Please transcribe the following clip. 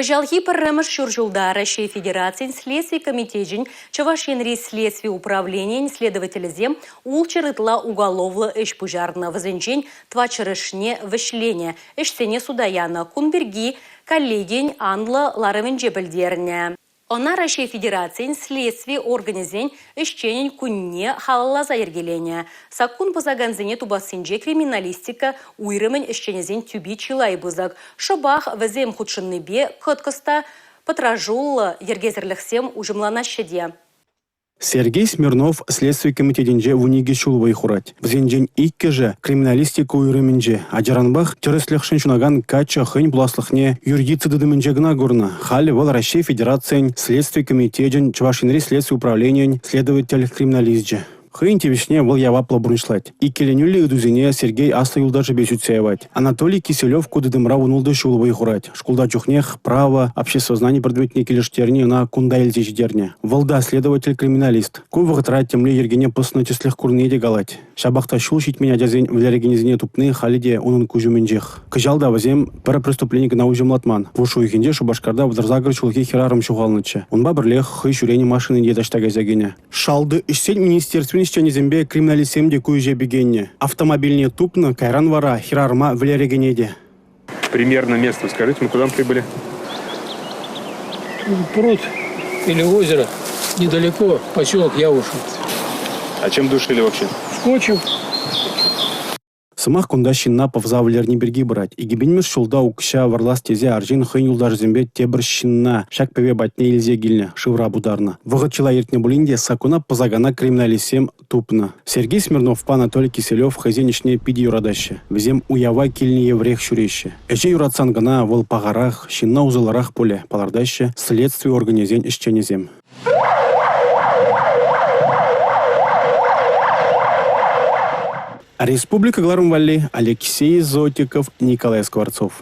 Хыжалхи піррімір шүржулда Россия Федерациян Следствий комитетін Чавашинри Следствий управлениен следователізем улчырытла уголовлы эш пужарны візінчен твачырышне вішление эшсене судаяна кунберги коллегин анлы ларымын жебілдеріне. Она Россия Федерациян Следствий организен эшченен күнне халалаза ергелене. Сакун бізаганзене тубасынже криминалистика уйрымын эшченезен түби чилай бізак. Шобах візем худшынны бе кыткыста патражул ергезірліксем ужымлана шеде. Сергей Смирнов Следствий комитетинже вуниге шулвай хурать. Взенжен икке же криминалистика уйрыминже. Аджаранбах тереслекшен шунаган кача хынь бласлыхне юридицы дыдыминже гна горна. Хали вал Россия Федерациян Следствий комитетин Чувашинри Следствий управлениен следователь криминалистже. Хынь тевишне был явапла бурнышлать. И келенюли удузине Сергей аста юлдажы бесюцеевать. Анатолий Киселев кудыдымра вунулды шулвай хурать. Шкулда чухнех право, обществознание предметники келештерни на кундайльте жидерне. Волда следователь-криминалист. Кувах трать темле ергене пысны числех курнеде галать. Шабахта шулщить меня дязень в лярегенезине тупны халиде унын кужуменжех. Кыжалда возем пара преступленник на ужимлатман. Вушу ихинде шубашкарда вдрзагр чулки херарым шухалныча. Он бабрлех хый шурени машины дедаштагазягене. Шалды ишсень министерствен Зембе криминалисемде куйже бегенне. Автомобильне тупно, кайран вара, хирарма в лярегенеде. Примерно место скажите, мы куда прибыли? Пруд или озеро недалеко, поселок Явушин. А чем душили вообще? Скотчем. Сымах кундащин напов завлерни берги брать. И гибенмеш шулда укша варлас тезе аржин хын юлдар зембе тебрщинна. Шак певе батне ильзе гильня, шивра бударна. Вогачила ертне булинде сакуна позагана криминалисем тупна. Сергей Смирнов, пан Анатолий Киселев, хозяйничне пиди юрадаще. Везем уява кильни еврех щуреще. Эже юрацан гана вол пагарах, щинна узаларах поле, палардаще, следствие организен исченезем. Республика Гларумвали, Алексей Зотиков, Николай Скворцов.